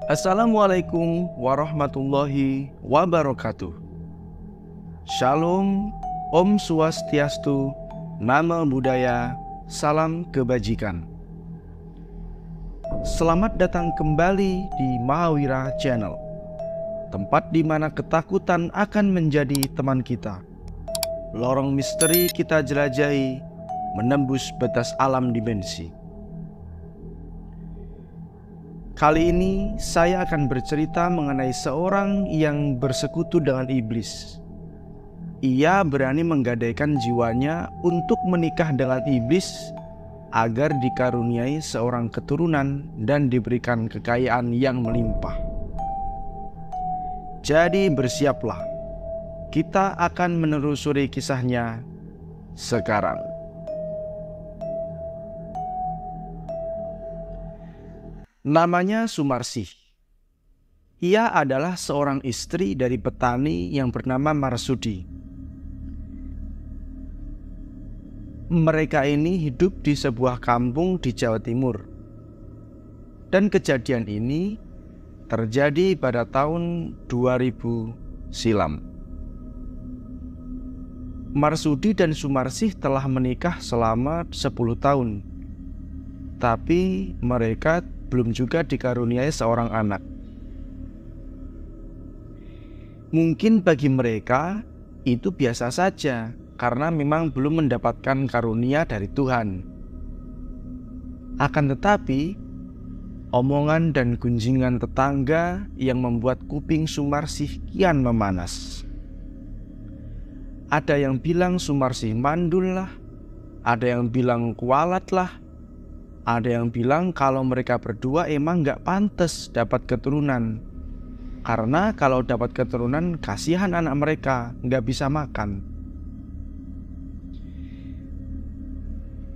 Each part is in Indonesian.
Assalamualaikum warahmatullahi wabarakatuh. Shalom, Om Swastiastu, Namo Buddhaya, salam kebajikan. Selamat datang kembali di Mahawira Channel, tempat di mana ketakutan akan menjadi teman kita. Lorong misteri kita jelajahi, menembus batas alam dimensi. Kali ini saya akan bercerita mengenai seorang yang bersekutu dengan iblis. Ia berani menggadaikan jiwanya untuk menikah dengan iblis agar dikaruniai seorang keturunan dan diberikan kekayaan yang melimpah. Jadi bersiaplah, kita akan menelusuri kisahnya sekarang. Namanya Sumarsih. Ia adalah seorang istri dari petani yang bernama Marsudi. Mereka ini hidup di sebuah kampung di Jawa Timur. Dan kejadian ini terjadi pada tahun 2000 silam. Marsudi dan Sumarsih telah menikah selama 10 tahun. Tapi mereka belum juga dikaruniai seorang anak. Mungkin bagi mereka itu biasa saja, karena memang belum mendapatkan karunia dari Tuhan. Akan tetapi, omongan dan gunjingan tetangga yang membuat kuping Sumarsih kian memanas. Ada yang bilang Sumarsih mandul lah, ada yang bilang kualat lah, ada yang bilang kalau mereka berdua emang gak pantas dapat keturunan. Karena kalau dapat keturunan, kasihan anak mereka gak bisa makan.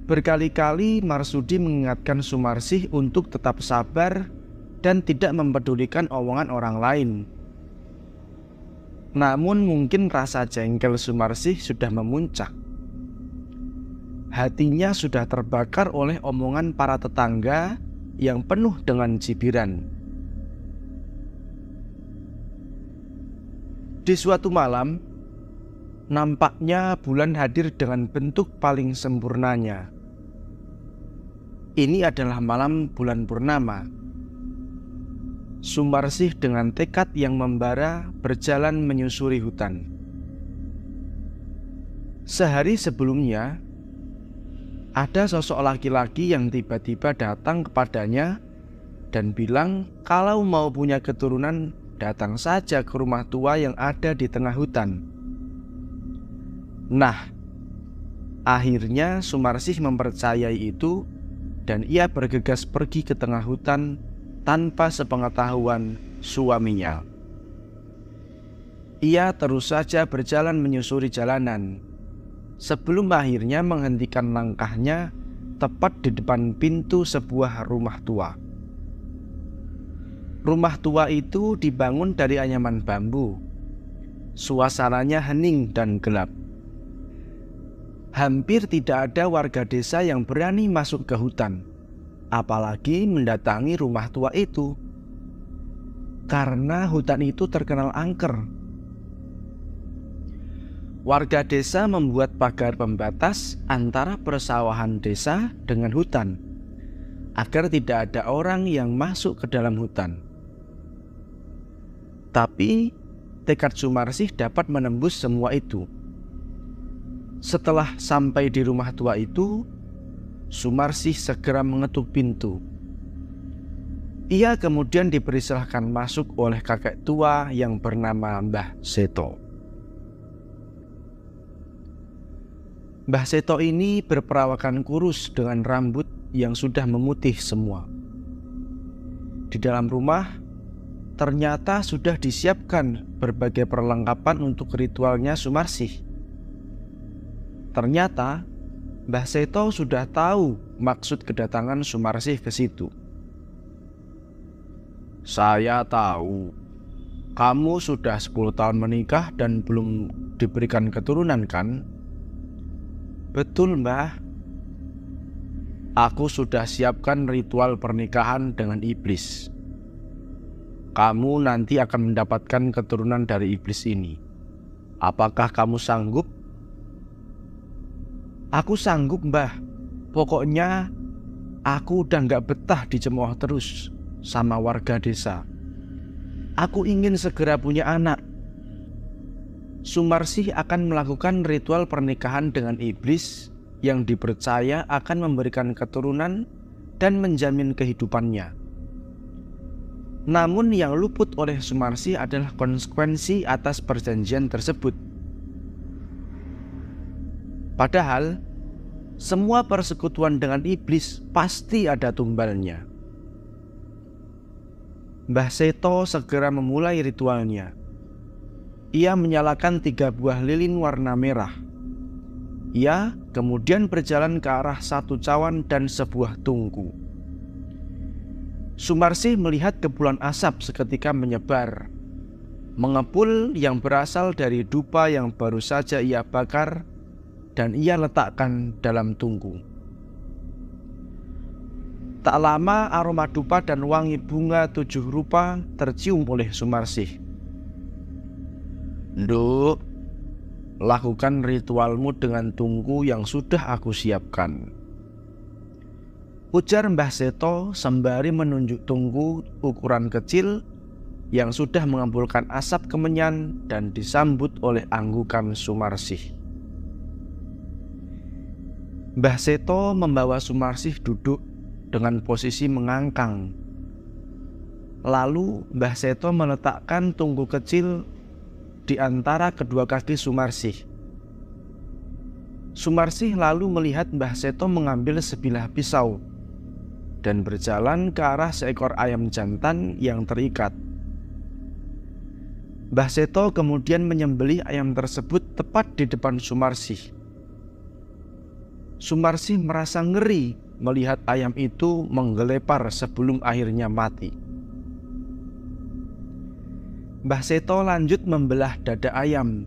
Berkali-kali Marsudi mengingatkan Sumarsih untuk tetap sabar dan tidak mempedulikan omongan orang lain. Namun mungkin rasa jengkel Sumarsih sudah memuncak. Hatinya sudah terbakar oleh omongan para tetangga yang penuh dengan cibiran. Di suatu malam, nampaknya bulan hadir dengan bentuk paling sempurnanya. Ini adalah malam bulan purnama. Sumarsih dengan tekad yang membara berjalan menyusuri hutan. Sehari sebelumnya, ada sosok laki-laki yang tiba-tiba datang kepadanya dan bilang kalau mau punya keturunan datang saja ke rumah tua yang ada di tengah hutan. Nah, akhirnya Sumarsih mempercayai itu dan ia bergegas pergi ke tengah hutan tanpa sepengetahuan suaminya. Ia terus saja berjalan menyusuri jalanan sebelum akhirnya menghentikan langkahnya tepat di depan pintu sebuah rumah tua. Rumah tua itu dibangun dari anyaman bambu. Suasananya hening dan gelap. Hampir tidak ada warga desa yang berani masuk ke hutan, apalagi mendatangi rumah tua itu. Karena hutan itu terkenal angker. Warga desa membuat pagar pembatas antara persawahan desa dengan hutan, agar tidak ada orang yang masuk ke dalam hutan. Tapi tekad Sumarsih dapat menembus semua itu. Setelah sampai di rumah tua itu, Sumarsih segera mengetuk pintu. Ia kemudian dipersilahkan masuk oleh kakek tua yang bernama Mbah Seto. Mbah Seto ini berperawakan kurus dengan rambut yang sudah memutih semua. Di dalam rumah ternyata sudah disiapkan berbagai perlengkapan untuk ritualnya Sumarsih. Ternyata Mbah Seto sudah tahu maksud kedatangan Sumarsih ke situ. Saya tahu kamu sudah 10 tahun menikah dan belum diberikan keturunan kan? Betul, Mbah. Aku sudah siapkan ritual pernikahan dengan iblis. kamu nanti akan mendapatkan keturunan dari iblis ini. Apakah kamu sanggup?" "Aku sanggup, Mbah. Pokoknya aku udah gak betah dicemooh terus sama warga desa. Aku ingin segera punya anak." Sumarsih akan melakukan ritual pernikahan dengan iblis yang dipercaya akan memberikan keturunan dan menjamin kehidupannya. Namun yang luput oleh Sumarsih adalah konsekuensi atas perjanjian tersebut. Padahal semua persekutuan dengan iblis pasti ada tumbalnya. Mbah Seto segera memulai ritualnya. Ia menyalakan 3 buah lilin warna merah. Ia kemudian berjalan ke arah satu cawan dan sebuah tungku. Sumarsih melihat kepulan asap seketika menyebar, mengepul yang berasal dari dupa yang baru saja ia bakar dan ia letakkan dalam tungku. Tak lama aroma dupa dan wangi bunga 7 rupa tercium oleh Sumarsih. "Nduk, lakukan ritualmu dengan tungku yang sudah aku siapkan," ujar Mbah Seto sembari menunjuk tungku ukuran kecil yang sudah mengembulkan asap kemenyan dan disambut oleh anggukan Sumarsih. Mbah Seto membawa Sumarsih duduk dengan posisi mengangkang. Lalu Mbah Seto meletakkan tungku kecil di antara kedua kaki Sumarsih. Sumarsih lalu melihat Mbah Seto mengambil sebilah pisau dan berjalan ke arah seekor ayam jantan yang terikat. Mbah Seto kemudian menyembelih ayam tersebut tepat di depan Sumarsih. Sumarsih merasa ngeri melihat ayam itu menggelepar sebelum akhirnya mati. Mbah Seto lanjut membelah dada ayam,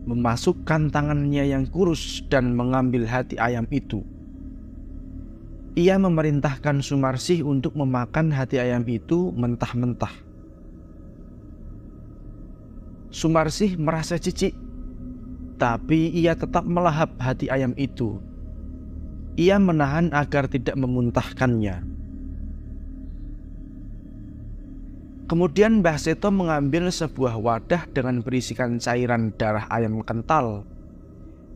memasukkan tangannya yang kurus dan mengambil hati ayam itu. Ia memerintahkan Sumarsih untuk memakan hati ayam itu mentah-mentah. Sumarsih merasa jijik, tapi ia tetap melahap hati ayam itu. Ia menahan agar tidak memuntahkannya. Kemudian Mbah Seto mengambil sebuah wadah dengan berisikan cairan darah ayam kental,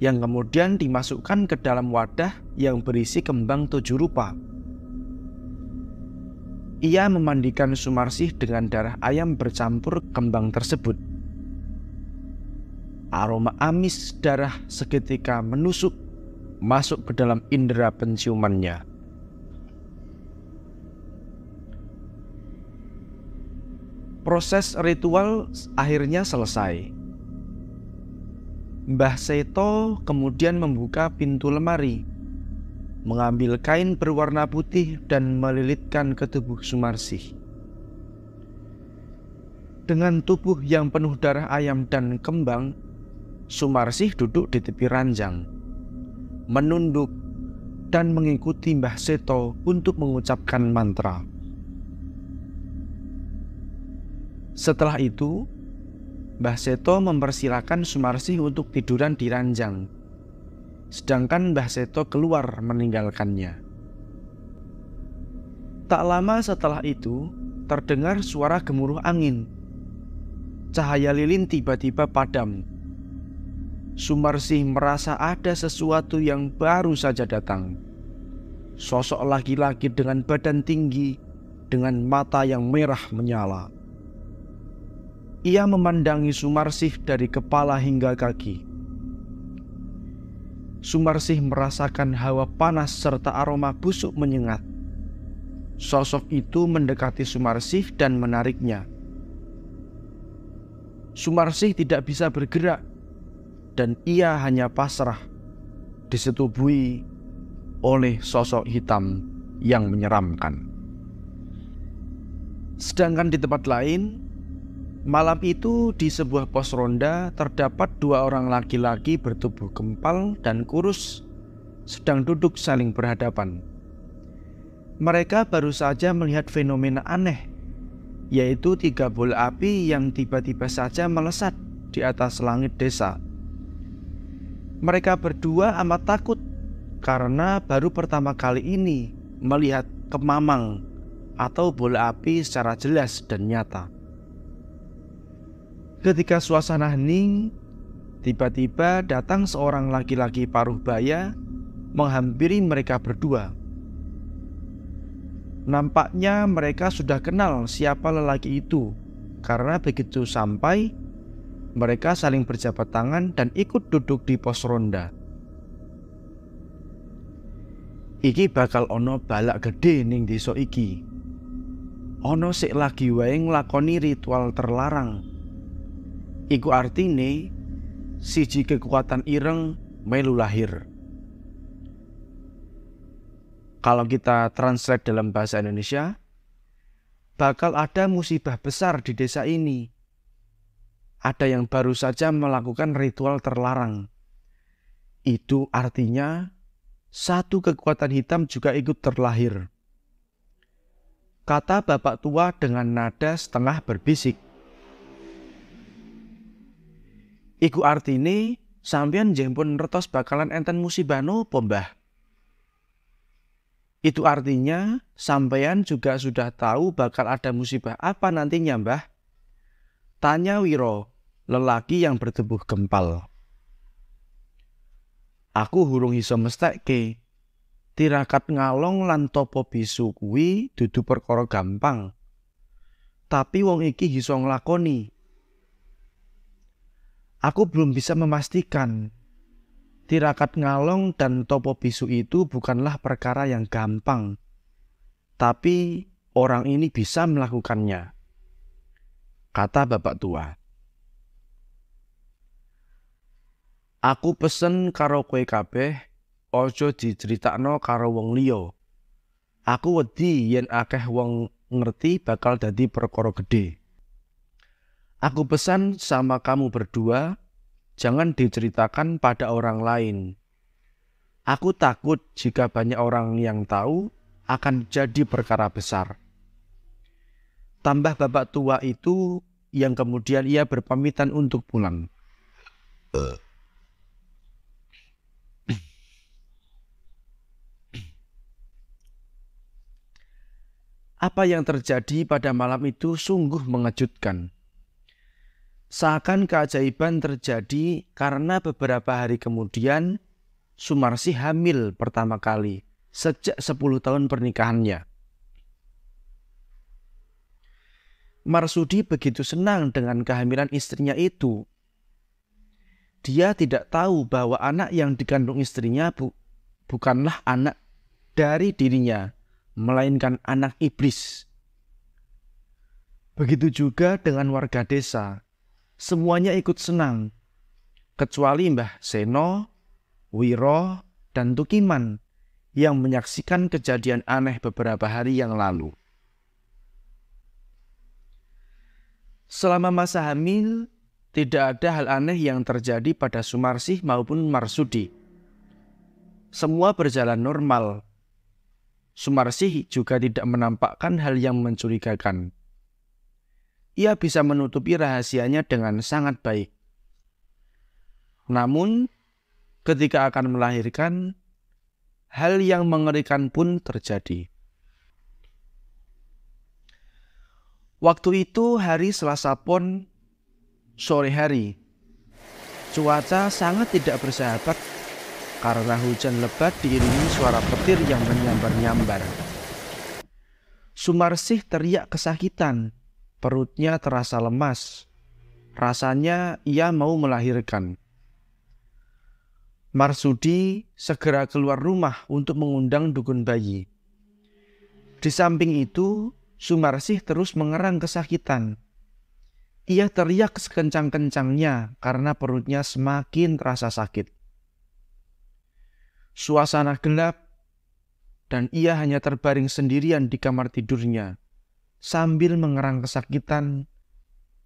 yang kemudian dimasukkan ke dalam wadah yang berisi kembang 7 rupa. Ia memandikan Sumarsih dengan darah ayam bercampur kembang tersebut. Aroma amis darah seketika menusuk masuk ke dalam indera penciumannya. Proses ritual akhirnya selesai. Mbah Seto kemudian membuka pintu lemari, mengambil kain berwarna putih dan melilitkan ke tubuh Sumarsih. Dengan tubuh yang penuh darah ayam dan kembang, Sumarsih duduk di tepi ranjang, menunduk dan mengikuti Mbah Seto untuk mengucapkan mantra. Setelah itu, Mbah Seto mempersilakan Sumarsih untuk tiduran di ranjang, sedangkan Mbah Seto keluar meninggalkannya. Tak lama setelah itu, terdengar suara gemuruh angin. Cahaya lilin tiba-tiba padam. Sumarsih merasa ada sesuatu yang baru saja datang. Sosok laki-laki dengan badan tinggi, dengan mata yang merah menyala. Ia memandangi Sumarsih dari kepala hingga kaki. Sumarsih merasakan hawa panas serta aroma busuk menyengat. Sosok itu mendekati Sumarsih dan menariknya. Sumarsih tidak bisa bergerak dan ia hanya pasrah, disetubuhi oleh sosok hitam yang menyeramkan. Sedangkan di tempat lain, malam itu di sebuah pos ronda terdapat 2 orang laki-laki bertubuh gempal dan kurus sedang duduk saling berhadapan. Mereka baru saja melihat fenomena aneh, yaitu 3 bola api yang tiba-tiba saja melesat di atas langit desa. Mereka berdua amat takut karena baru pertama kali ini melihat kemamang atau bola api secara jelas dan nyata. Ketika suasana hening, tiba-tiba datang seorang laki-laki paruh baya menghampiri mereka berdua. Nampaknya mereka sudah kenal siapa lelaki itu, karena begitu sampai, mereka saling berjabat tangan dan ikut duduk di pos ronda. Iki bakal ono balak gede ning desa iki. Ono sik lagi wae nglakoni ritual terlarang. Iku artine siji kekuatan ireng melu lahir. Kalau kita translate dalam bahasa Indonesia, bakal ada musibah besar di desa ini. Ada yang baru saja melakukan ritual terlarang. Itu artinya satu kekuatan hitam juga ikut terlahir. Kata bapak tua dengan nada setengah berbisik. Iku artine sampeyan jempun ngertos bakalan enten musibah nopo, Mbah? Itu artinya sampeyan juga sudah tahu bakal ada musibah apa nantinya, Mbah? Tanya Wiro, lelaki yang bertubuh gempal. Aku hurung iso mestekke. Tirakat ngalong lan topo bisu kuwi dudu perkara gampang. Tapi wong iki iso nglakoni. Aku belum bisa memastikan. Tirakat ngalong dan topo bisu itu bukanlah perkara yang gampang. Tapi orang ini bisa melakukannya. Kata bapak tua. Aku pesen karo kowe kabeh, ojo diceritakno karo wong liya. Aku wedi yen akeh wong ngerti bakal dadi perkara gedhe. Aku pesan sama kamu berdua, jangan diceritakan pada orang lain. Aku takut jika banyak orang yang tahu akan jadi perkara besar. Tambah bapak tua itu yang kemudian ia berpamitan untuk pulang. Apa yang terjadi pada malam itu sungguh mengejutkan. Seakan keajaiban terjadi karena beberapa hari kemudian Sumarsih hamil pertama kali sejak 10 tahun pernikahannya. Marsudi begitu senang dengan kehamilan istrinya itu. Dia tidak tahu bahwa anak yang dikandung istrinya bukanlah anak dari dirinya, melainkan anak iblis. Begitu juga dengan warga desa. Semuanya ikut senang, kecuali Mbah Seno, Wiro, dan Tukiman yang menyaksikan kejadian aneh beberapa hari yang lalu. Selama masa hamil, tidak ada hal aneh yang terjadi pada Sumarsih maupun Marsudi. Semua berjalan normal. Sumarsih juga tidak menampakkan hal yang mencurigakan. Ia bisa menutupi rahasianya dengan sangat baik. Namun, ketika akan melahirkan, hal yang mengerikan pun terjadi. Waktu itu hari Selasa Pon, sore hari. Cuaca sangat tidak bersahabat karena hujan lebat diiringi suara petir yang menyambar-nyambar. Sumarsih teriak kesakitan, perutnya terasa lemas. Rasanya ia mau melahirkan. Marsudi segera keluar rumah untuk mengundang dukun bayi. Di samping itu, Sumarsih terus mengerang kesakitan. Ia teriak sekencang-kencangnya karena perutnya semakin terasa sakit. Suasana gelap dan ia hanya terbaring sendirian di kamar tidurnya. Sambil mengerang kesakitan,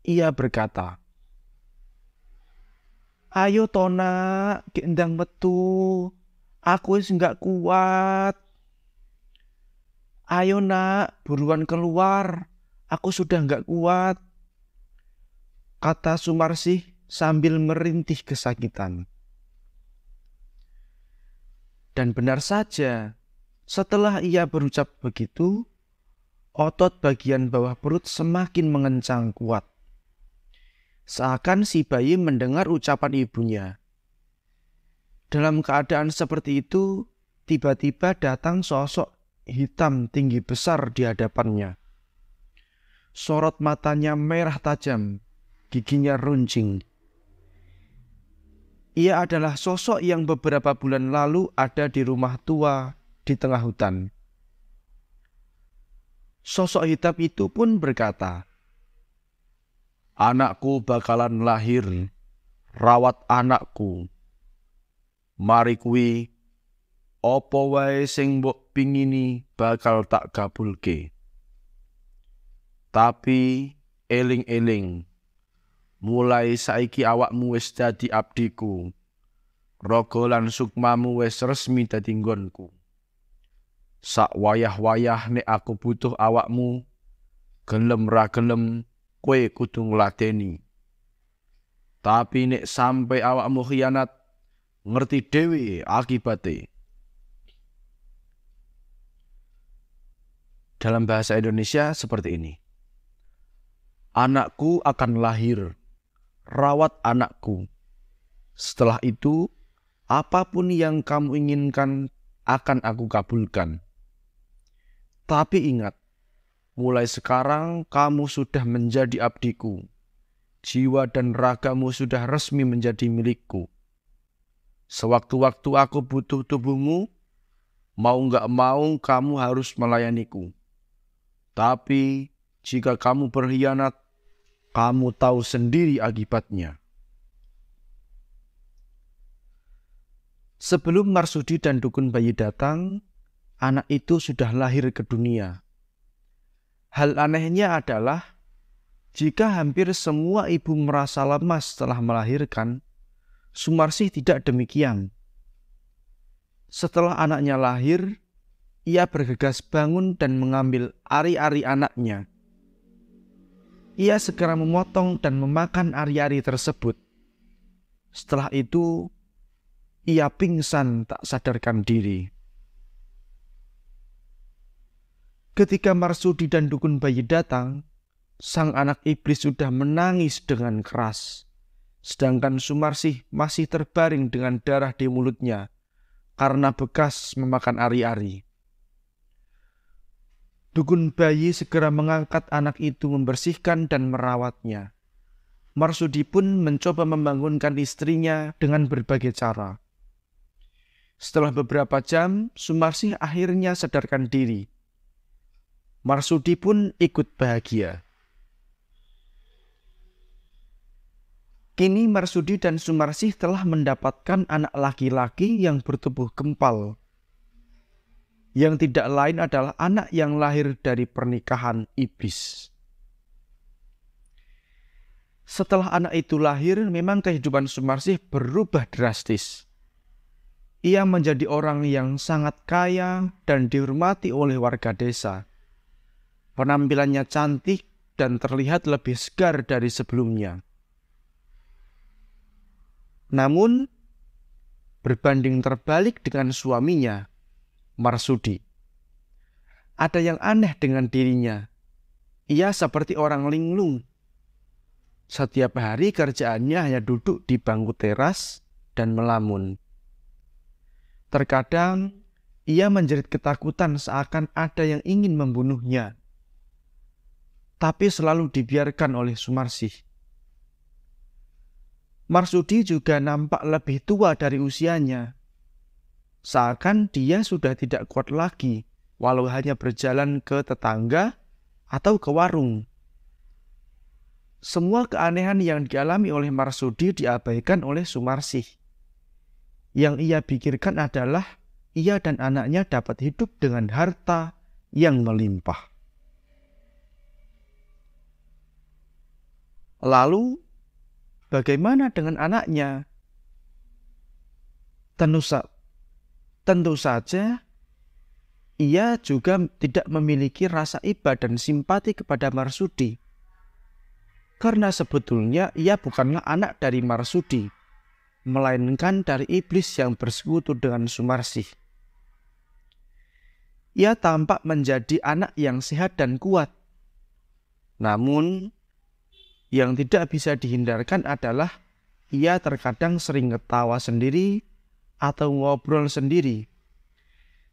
ia berkata, "Ayo Tona, gendang metu, aku wis nggak kuat. Ayo nak, buruan keluar, Aku sudah nggak kuat, kata Sumarsih sambil merintih kesakitan. Dan benar saja, setelah ia berucap begitu, otot bagian bawah perut semakin mengencang kuat. Seakan si bayi mendengar ucapan ibunya. Dalam keadaan seperti itu, tiba-tiba datang sosok hitam tinggi besar di hadapannya. Sorot matanya merah tajam, giginya runcing. Ia adalah sosok yang beberapa bulan lalu ada di rumah tua di tengah hutan. Sosok hitam itu pun berkata, "Anakku bakalan lahir, rawat anakku. Mari kuwi, opo wae sing mbok pingini bakal tak kabulke. Tapi eling-eling, mulai saiki awakmu wis dadi abdiku. Raga lan sukmamu wis resmi dadi nggonku. Sak wayah-wayah nek aku butuh awakmu, gelem ra gelem kowe kudu ngladeni. Tapi nek sampai awakmu khianat, ngerti dhewe akibate." Dalam bahasa Indonesia seperti ini. Anakku akan lahir, rawat anakku. Setelah itu, apapun yang kamu inginkan akan aku kabulkan. Tapi ingat, mulai sekarang kamu sudah menjadi abdiku. Jiwa dan ragamu sudah resmi menjadi milikku. Sewaktu-waktu aku butuh tubuhmu, mau nggak mau kamu harus melayaniku. Tapi jika kamu berkhianat, kamu tahu sendiri akibatnya. Sebelum Marsudi dan dukun bayi datang, anak itu sudah lahir ke dunia. Hal anehnya adalah, jika hampir semua ibu merasa lemas setelah melahirkan, Sumarsih tidak demikian. Setelah anaknya lahir, ia bergegas bangun dan mengambil ari-ari anaknya. Ia segera memotong dan memakan ari-ari tersebut. Setelah itu, ia pingsan tak sadarkan diri. Ketika Marsudi dan dukun bayi datang, sang anak iblis sudah menangis dengan keras. Sedangkan Sumarsih masih terbaring dengan darah di mulutnya karena bekas memakan ari-ari. Dukun bayi segera mengangkat anak itu, membersihkan dan merawatnya. Marsudi pun mencoba membangunkan istrinya dengan berbagai cara. Setelah beberapa jam, Sumarsih akhirnya sadarkan diri. Marsudi pun ikut bahagia. Kini Marsudi dan Sumarsih telah mendapatkan anak laki-laki yang bertubuh gempal. Yang tidak lain adalah anak yang lahir dari pernikahan iblis. Setelah anak itu lahir, memang kehidupan Sumarsih berubah drastis. Ia menjadi orang yang sangat kaya dan dihormati oleh warga desa. Penampilannya cantik dan terlihat lebih segar dari sebelumnya. Namun, berbanding terbalik dengan suaminya, Marsudi, ada yang aneh dengan dirinya. Ia seperti orang linglung. Setiap hari kerjaannya hanya duduk di bangku teras dan melamun. Terkadang ia menjerit ketakutan seakan ada yang ingin membunuhnya. Tapi selalu dibiarkan oleh Sumarsih. Marsudi juga nampak lebih tua dari usianya. Seakan dia sudah tidak kuat lagi, walau hanya berjalan ke tetangga atau ke warung. Semua keanehan yang dialami oleh Marsudi diabaikan oleh Sumarsih. Yang ia pikirkan adalah ia dan anaknya dapat hidup dengan harta yang melimpah. Lalu, bagaimana dengan anaknya? Tentu saja ia juga tidak memiliki rasa iba dan simpati kepada Marsudi. Karena sebetulnya ia bukanlah anak dari Marsudi, melainkan dari iblis yang bersekutu dengan Sumarsih. Ia tampak menjadi anak yang sehat dan kuat. Namun, yang tidak bisa dihindarkan adalah ia terkadang sering ketawa sendiri atau ngobrol sendiri,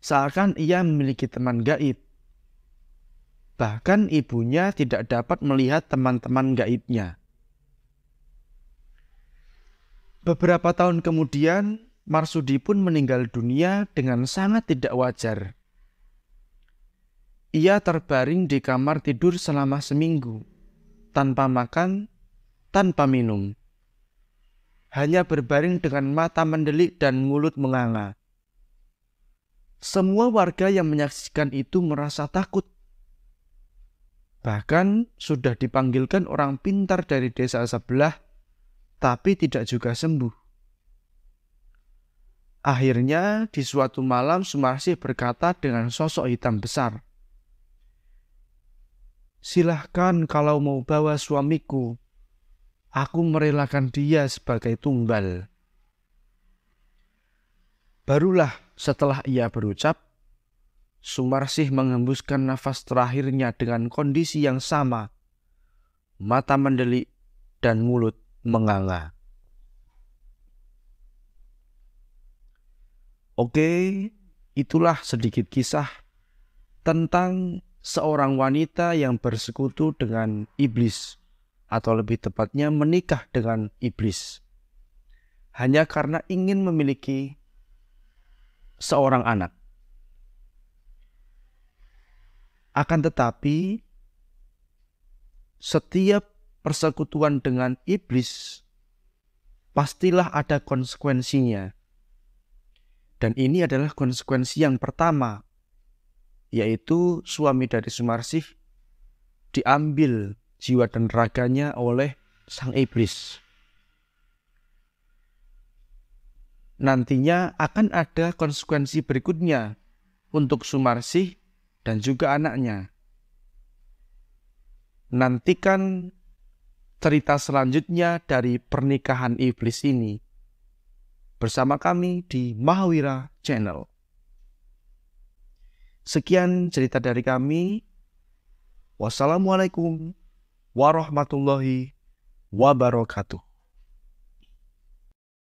seakan ia memiliki teman gaib. Bahkan ibunya tidak dapat melihat teman-teman gaibnya. Beberapa tahun kemudian, Marsudi pun meninggal dunia dengan sangat tidak wajar. Ia terbaring di kamar tidur selama seminggu, tanpa makan, tanpa minum. Hanya berbaring dengan mata mendelik dan mulut menganga. Semua warga yang menyaksikan itu merasa takut. Bahkan sudah dipanggilkan orang pintar dari desa sebelah, tapi tidak juga sembuh. Akhirnya di suatu malam Sumarsih berkata dengan sosok hitam besar, "Silahkan kalau mau bawa suamiku, aku merelakan dia sebagai tumbal." Barulah setelah ia berucap, Sumarsih mengembuskan nafas terakhirnya dengan kondisi yang sama, mata mendelik dan mulut menganga. Oke, itulah sedikit kisah tentang seorang wanita yang bersekutu dengan iblis, atau lebih tepatnya menikah dengan iblis, hanya karena ingin memiliki seorang anak. Akan tetapi, setiap persekutuan dengan iblis pastilah ada konsekuensinya. Dan ini adalah konsekuensi yang pertama, yaitu suami dari Sumarsih diambil jiwa dan raganya oleh sang iblis. Nantinya akan ada konsekuensi berikutnya untuk Sumarsih dan juga anaknya. Nantikan cerita selanjutnya dari pernikahan iblis ini bersama kami di Mahawira Channel. Sekian cerita dari kami. Wassalamualaikum warahmatullahi wabarakatuh.